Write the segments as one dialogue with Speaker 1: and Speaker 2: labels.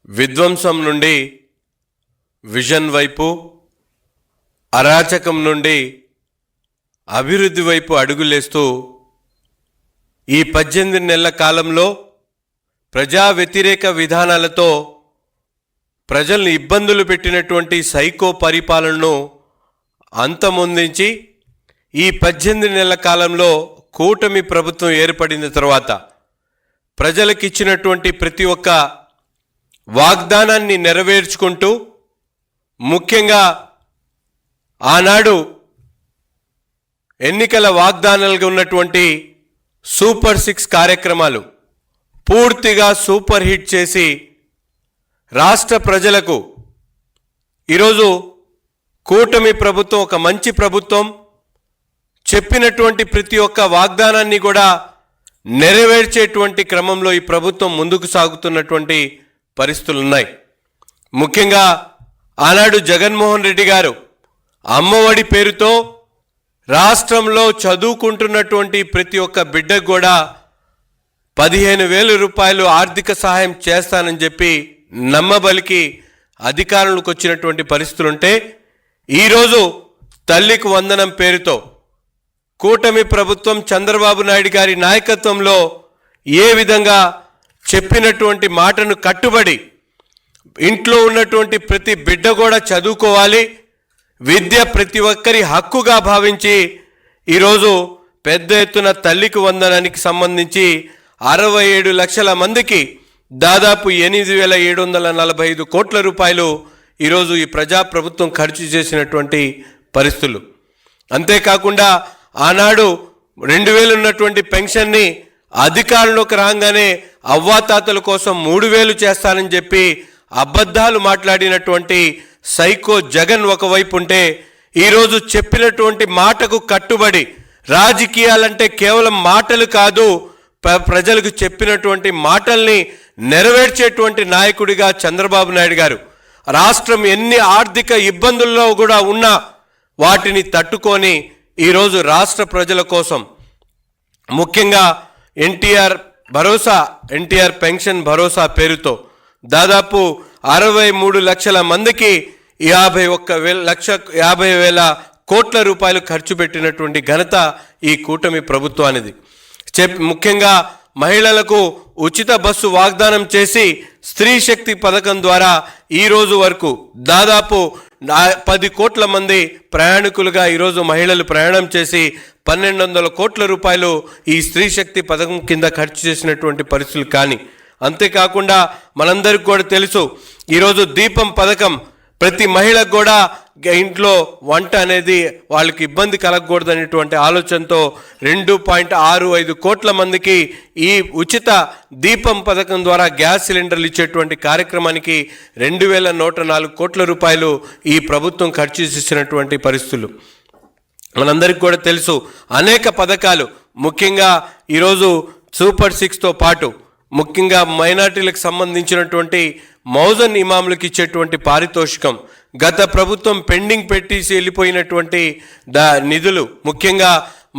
Speaker 1: విధ్వంసం నుండి విజన్ వైపు, అరాచకం నుండి అభివృద్ధి వైపు అడుగులేస్తూ ఈ 18 నెలల కాలంలో ప్రజా వ్యతిరేక విధానాలతో ప్రజల్ని ఇబ్బందులు పెట్టినటువంటి సైకో పరిపాలనను అంతమొందించి ఈ 18 నెలల కాలంలో కూటమి ప్రభుత్వం ఏర్పడిన తర్వాత ప్రజలకిచ్చినటువంటి ప్రతి ఒక్క వాగ్దానాన్ని నెరవేర్చుకుంటూ, ముఖ్యంగా ఆనాడు ఎన్నికల వాగ్దానాలుగా ఉన్నటువంటి సూపర్ 6 కార్యక్రమాలు పూర్తిగా సూపర్ హిట్ చేసి రాష్ట్ర ప్రజలకు ఈరోజు కూటమి ప్రభుత్వం ఒక మంచి ప్రభుత్వం, చెప్పినటువంటి ప్రతి ఒక్క వాగ్దానాన్ని కూడా నెరవేర్చేటువంటి క్రమంలో ఈ ప్రభుత్వం ముందుకు సాగుతున్నటువంటి పరిస్థితులు ఉన్నాయి. ముఖ్యంగా ఆనాడు జగన్మోహన్ రెడ్డి గారు అమ్మఒడి పేరుతో రాష్ట్రంలో చదువుకుంటున్నటువంటి ప్రతి ఒక్క బిడ్డకు కూడా 15,000 రూపాయలు ఆర్థిక సహాయం చేస్తానని చెప్పి నమ్మబలికి అధికారంలోకి వచ్చినటువంటి పరిస్థితులుంటే, ఈరోజు తల్లికి వందనం పేరుతో కూటమి ప్రభుత్వం చంద్రబాబు నాయుడు గారి నాయకత్వంలో ఏ విధంగా చెప్పినటువంటి మాటను కట్టుబడి ఇంట్లో ఉన్నటువంటి ప్రతి బిడ్డ కూడా చదువుకోవాలి, విద్య ప్రతి ఒక్కరి హక్కుగా భావించి ఈరోజు పెద్ద ఎత్తున తల్లికి వందనానికి సంబంధించి 67 లక్షల మందికి దాదాపు 8,745 కోట్ల రూపాయలు ఈరోజు ఈ ప్రజాప్రభుత్వం ఖర్చు చేసినటువంటి పరిస్థితులు. అంతేకాకుండా ఆనాడు 2,000 ఉన్నటువంటి పెన్షన్ని అధికారంలోకి రాగానే అవ్వాతాతల కోసం 3,000 చేస్తానని చెప్పి అబద్ధాలు మాట్లాడినటువంటి సైకో జగన్ ఒకవైపు ఉంటే, ఈరోజు చెప్పినటువంటి మాటకు కట్టుబడి రాజకీయాలంటే కేవలం మాటలు కాదు, ప్రజలకు చెప్పినటువంటి మాటల్ని నెరవేర్చేటువంటి నాయకుడిగా చంద్రబాబు నాయుడు గారు రాష్ట్రం ఎన్ని ఆర్థిక ఇబ్బందుల్లో కూడా ఉన్నా వాటిని తట్టుకొని ఈరోజు రాష్ట్ర ప్రజల కోసం ముఖ్యంగా ఎన్టీఆర్ పెన్షన్ భరోసా పేరుతో దాదాపు 63 లక్షల మందికి 50,000 కోట్ల రూపాయలు ఖర్చు పెట్టినటువంటి ఘనత ఈ కూటమి ప్రభుత్వానిది. ముఖ్యంగా మహిళలకు ఉచిత బస్సు వాగ్దానం చేసి స్త్రీ శక్తి పథకం ద్వారా ఈరోజు వరకు దాదాపు 10 కోట్ల మంది ప్రయాణికులుగా ఈరోజు మహిళలు ప్రయాణం చేసి 1,200 కోట్ల రూపాయలు ఈ స్త్రీ శక్తి పథకం కింద ఖర్చు చేసినటువంటి పరిస్థితులు. కానీ అంతేకాకుండా మనందరికీ కూడా తెలుసు, ఈరోజు దీపం పథకం ప్రతి మహిళకు కూడా ఇంట్లో వంట అనేది వాళ్ళకి ఇబ్బంది కలగకూడదు అనేటువంటి ఆలోచనతో 2.65 కోట్ల మందికి ఈ ఉచిత దీపం పథకం ద్వారా గ్యాస్ సిలిండర్లు ఇచ్చేటువంటి కార్యక్రమానికి 2,104 కోట్ల రూపాయలు ఈ ప్రభుత్వం ఖర్చు చేసినటువంటి పరిస్థితులు మనందరికీ కూడా తెలుసు. అనేక పథకాలు ముఖ్యంగా ఈరోజు సూపర్ 6తో పాటు ముఖ్యంగా మైనార్టీలకు సంబంధించినటువంటి మౌజన్ ఇమాములకు ఇచ్చేటువంటి పారితోషికం, గత ప్రభుత్వం పెండింగ్ పెట్టేసి వెళ్ళిపోయినటువంటి నిధులు, ముఖ్యంగా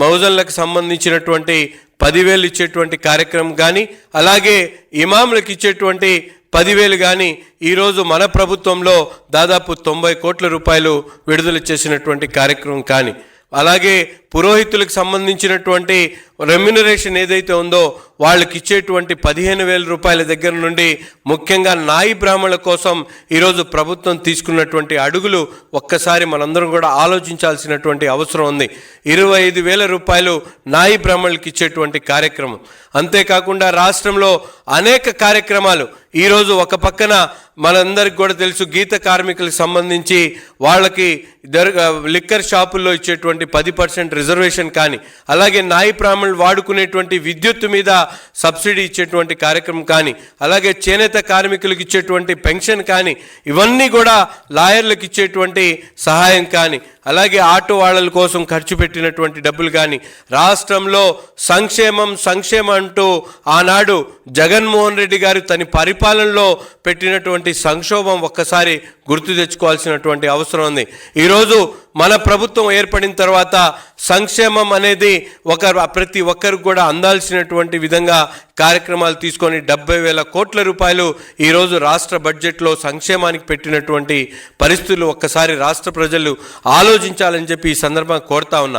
Speaker 1: మౌజన్లకు సంబంధించినటువంటి 10,000 ఇచ్చేటువంటి కార్యక్రమం కానీ, అలాగే ఇమాములకు ఇచ్చేటువంటి 10,000 కానీ ఈరోజు మన ప్రభుత్వంలో దాదాపు 90 కోట్ల రూపాయలు విడుదల చేసినటువంటి కార్యక్రమం కానీ, అలాగే పురోహితులకు సంబంధించినటువంటి రెమ్యునరేషన్ ఏదైతే ఉందో వాళ్ళకి ఇచ్చేటువంటి 15,000 రూపాయల దగ్గర నుండి ముఖ్యంగా నాయి బ్రాహ్మణుల కోసం ఈరోజు ప్రభుత్వం తీసుకున్నటువంటి అడుగులు ఒక్కసారి మనందరం కూడా ఆలోచించాల్సినటువంటి అవసరం ఉంది. 25,000 రూపాయలు నాయి బ్రాహ్మణులకు ఇచ్చేటువంటి కార్యక్రమం. అంతేకాకుండా రాష్ట్రంలో అనేక కార్యక్రమాలు ఈరోజు ఒక పక్కన మనందరికి కూడా తెలుసు, గీత కార్మికులకు సంబంధించి వాళ్ళకి లిక్కర్ షాపుల్లో ఇచ్చేటువంటి 10% రిజర్వేషన్ కానీ, అలాగే నాయి బ్రాహ్మణులు వాడుకునేటువంటి విద్యుత్ మీద సబ్సిడీ ఇచ్చేటువంటి కార్యక్రమం కానీ, అలాగే చేనేత కార్మికులకు ఇచ్చేటువంటి పెన్షన్ కానీ, ఇవన్నీ కూడా లాయర్లకు ఇచ్చేటువంటి సహాయం కానీ, అలాగే ఆటో వాళ్ళ కోసం ఖర్చు పెట్టినటువంటి డబ్బులు కానీ, రాష్ట్రంలో సంక్షేమం అంటూ ఆనాడు జగన్మోహన్ రెడ్డి గారు తన పరిపాలనలో పెట్టినటువంటి సంక్షోభం ఒక్కసారి గుర్తు తెచ్చుకోవాల్సినటువంటి అవసరం ఉంది. ఈరోజు మన ప్రభుత్వం ఏర్పడిన తర్వాత సంక్షేమం అనేది ప్రతి ఒక్కరికి కూడా అందాల్సినటువంటి విధంగా కార్యక్రమాలు తీసుకొని 70,000 కోట్ల రూపాయలు ఈరోజు రాష్ట్ర బడ్జెట్లో సంక్షేమానికి పెట్టినటువంటి పరిస్థితులు ఒక్కసారి రాష్ట్ర ప్రజలు ఆలోచించాలని చెప్పి ఈ సందర్భంగా కోరుతా ఉన్నా.